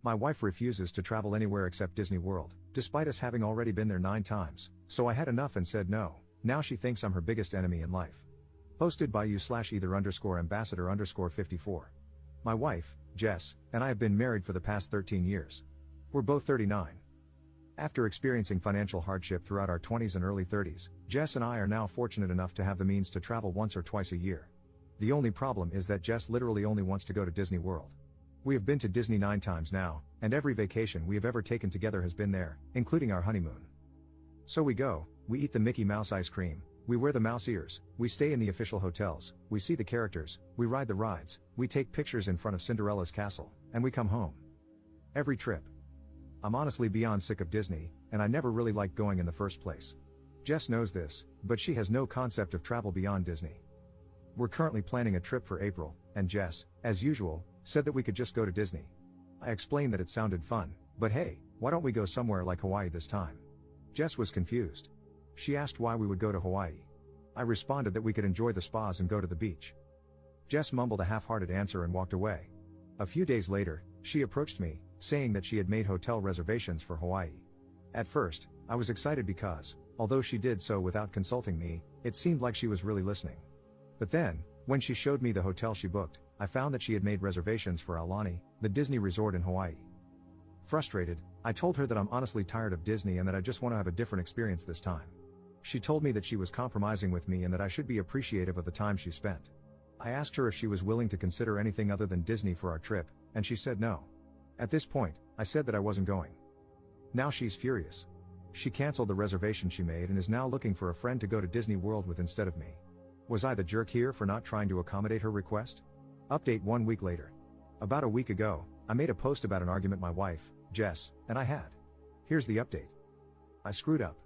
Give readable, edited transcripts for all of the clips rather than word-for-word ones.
My wife refuses to travel anywhere except Disney World, despite us having already been there 9 times, so I had enough and said no. Now she thinks I'm her biggest enemy in life. Posted by you/either_ambassador_54. My wife, Jess, and I have been married for the past 13 years. We're both 39. After experiencing financial hardship throughout our 20s and early 30s, Jess and I are now fortunate enough to have the means to travel once or twice a year. The only problem is that Jess literally only wants to go to Disney World. We have been to Disney 9 times now, and every vacation we have ever taken together has been there, including our honeymoon. So we go, we eat the Mickey Mouse ice cream, we wear the mouse ears, we stay in the official hotels, we see the characters, we ride the rides, we take pictures in front of Cinderella's castle, and we come home. Every trip. I'm honestly beyond sick of Disney, and I never really liked going in the first place. Jess knows this, but she has no concept of travel beyond Disney. We're currently planning a trip for April, and Jess, as usual, said that we could just go to Disney. I explained that it sounded fun, but hey, why don't we go somewhere like Hawaii this time? Jess was confused. She asked why we would go to Hawaii. I responded that we could enjoy the spas and go to the beach. Jess mumbled a half-hearted answer and walked away. A few days later, she approached me, saying that she had made hotel reservations for Hawaii. At first, I was excited because, although she did so without consulting me, it seemed like she was really listening. But then, when she showed me the hotel she booked, I found that she had made reservations for Aulani, the Disney resort in Hawaii. Frustrated, I told her that I'm honestly tired of Disney and that I just want to have a different experience this time. She told me that she was compromising with me and that I should be appreciative of the time she spent. I asked her if she was willing to consider anything other than Disney for our trip, and she said no. At this point, I said that I wasn't going. Now she's furious. She canceled the reservation she made and is now looking for a friend to go to Disney World with instead of me. Was I the jerk here for not trying to accommodate her request? Update 1 week later. About a week ago, I made a post about an argument my wife, Jess, and I had. Here's the update. I screwed up.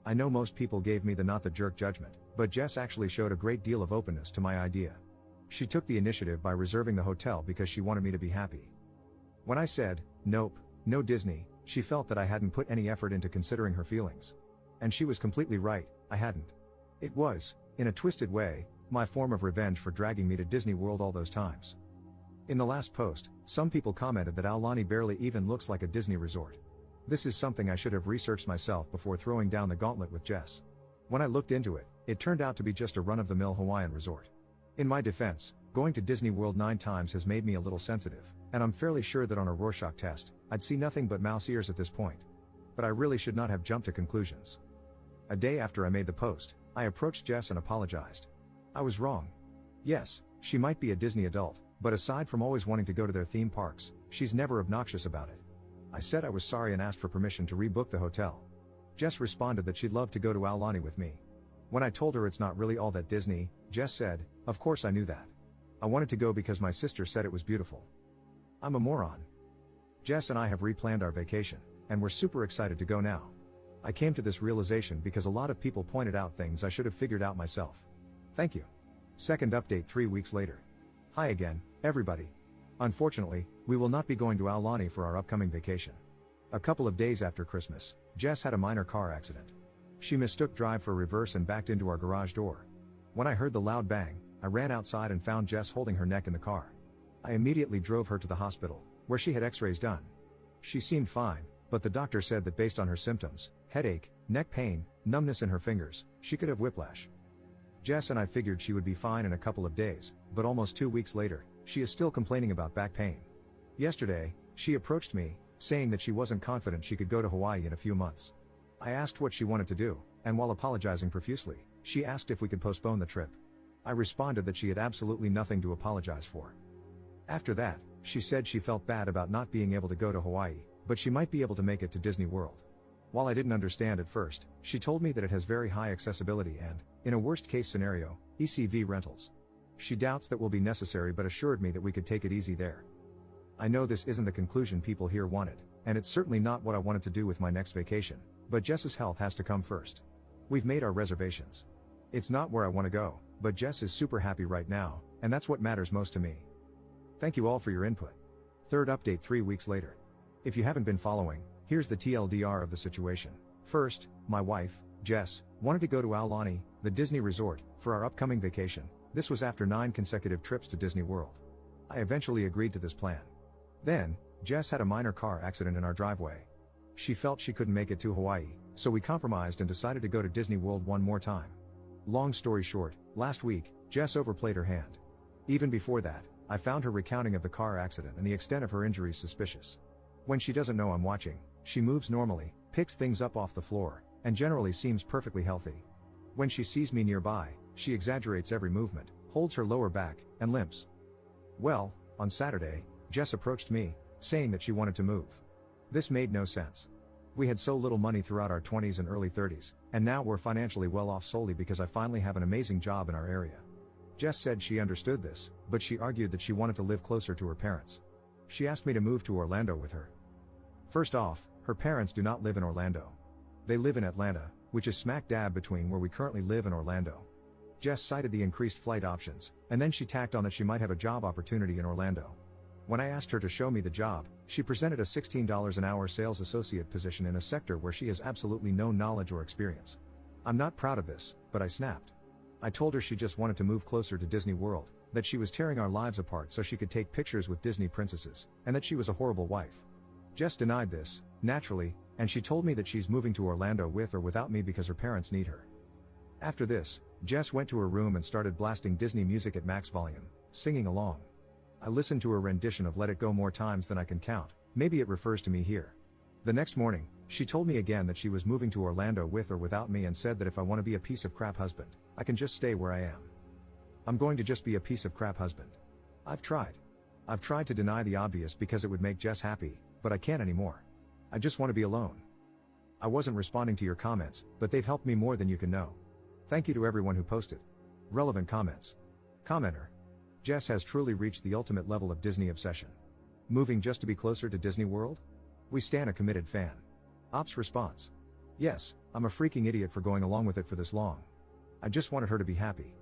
I know most people gave me the not the jerk judgment, but Jess actually showed a great deal of openness to my idea. She took the initiative by reserving the hotel because she wanted me to be happy. When I said, nope, no Disney, she felt that I hadn't put any effort into considering her feelings. And she was completely right, I hadn't. It was, in a twisted way, my form of revenge for dragging me to Disney World all those times. In the last post, some people commented that Aulani barely even looks like a Disney resort. This is something I should have researched myself before throwing down the gauntlet with Jess. When I looked into it, it turned out to be just a run-of-the-mill Hawaiian resort. In my defense, going to Disney World 9 times has made me a little sensitive, and I'm fairly sure that on a Rorschach test, I'd see nothing but mouse ears at this point. But I really should not have jumped to conclusions. A day after I made the post, I approached Jess and apologized. I was wrong. Yes, she might be a Disney adult, but aside from always wanting to go to their theme parks, she's never obnoxious about it. I said I was sorry and asked for permission to rebook the hotel. Jess responded that she'd love to go to Aulani with me. When I told her it's not really all that Disney, Jess said, of course I knew that. I wanted to go because my sister said it was beautiful. I'm a moron. Jess and I have replanned our vacation, and we're super excited to go now. I came to this realization because a lot of people pointed out things I should have figured out myself. Thank you. Second update 3 weeks later. Hi again, everybody. Unfortunately, we will not be going to Aulani for our upcoming vacation. A couple of days after Christmas, Jess had a minor car accident. She mistook drive for reverse and backed into our garage door. When I heard the loud bang, I ran outside and found Jess holding her neck in the car. I immediately drove her to the hospital, where she had x-rays done. She seemed fine, but the doctor said that based on her symptoms, headache, neck pain, numbness in her fingers, she could have whiplash. Jess and I figured she would be fine in a couple of days, but almost 2 weeks later, she is still complaining about back pain. Yesterday, she approached me, saying that she wasn't confident she could go to Hawaii in a few months. I asked what she wanted to do, and while apologizing profusely, she asked if we could postpone the trip. I responded that she had absolutely nothing to apologize for. After that, she said she felt bad about not being able to go to Hawaii, but she might be able to make it to Disney World. While I didn't understand at first, she told me that it has very high accessibility and, in a worst-case scenario, ECV rentals. She doubts that will be necessary but assured me that we could take it easy there. I know this isn't the conclusion people here wanted, and it's certainly not what I wanted to do with my next vacation, but Jess's health has to come first. We've made our reservations. It's not where I want to go, but Jess is super happy right now, and that's what matters most to me. Thank you all for your input. Third update 3 weeks later. If you haven't been following, here's the TLDR of the situation. First, my wife, Jess, wanted to go to Aulani, the Disney resort, for our upcoming vacation. This was after 9 consecutive trips to Disney World. I eventually agreed to this plan. Then, Jess had a minor car accident in our driveway. She felt she couldn't make it to Hawaii, so we compromised and decided to go to Disney World one more time. Long story short, last week, Jess overplayed her hand. Even before that, I found her recounting of the car accident and the extent of her injuries suspicious. When she doesn't know I'm watching, she moves normally, picks things up off the floor, and generally seems perfectly healthy. When she sees me nearby, she exaggerates every movement, holds her lower back, and limps. Well, on Saturday, Jess approached me, saying that she wanted to move. This made no sense. We had so little money throughout our 20s and early 30s, and now we're financially well off solely because I finally have an amazing job in our area. Jess said she understood this, but she argued that she wanted to live closer to her parents. She asked me to move to Orlando with her. First off, her parents do not live in Orlando. They live in Atlanta, which is smack dab between where we currently live and Orlando. Jess cited the increased flight options, and then she tacked on that she might have a job opportunity in Orlando. When I asked her to show me the job, she presented a $16 an hour sales associate position in a sector where she has absolutely no knowledge or experience. I'm not proud of this, but I snapped. I told her she just wanted to move closer to Disney World, that she was tearing our lives apart so she could take pictures with Disney princesses, and that she was a horrible wife. Jess denied this, naturally, and she told me that she's moving to Orlando with or without me because her parents need her. After this, Jess went to her room and started blasting Disney music at max volume, singing along. I listened to her rendition of Let It Go more times than I can count, maybe it refers to me here. The next morning, she told me again that she was moving to Orlando with or without me and said that if I want to be a piece of crap husband, I can just stay where I am. I'm going to just be a piece of crap husband. I've tried to deny the obvious because it would make Jess happy, but I can't anymore. I just want to be alone. I wasn't responding to your comments, but they've helped me more than you can know. Thank you to everyone who posted relevant comments. Commenter. Jess has truly reached the ultimate level of Disney obsession. Moving just to be closer to Disney World? We stan a committed fan. Ops response. Yes, I'm a freaking idiot for going along with it for this long. I just wanted her to be happy.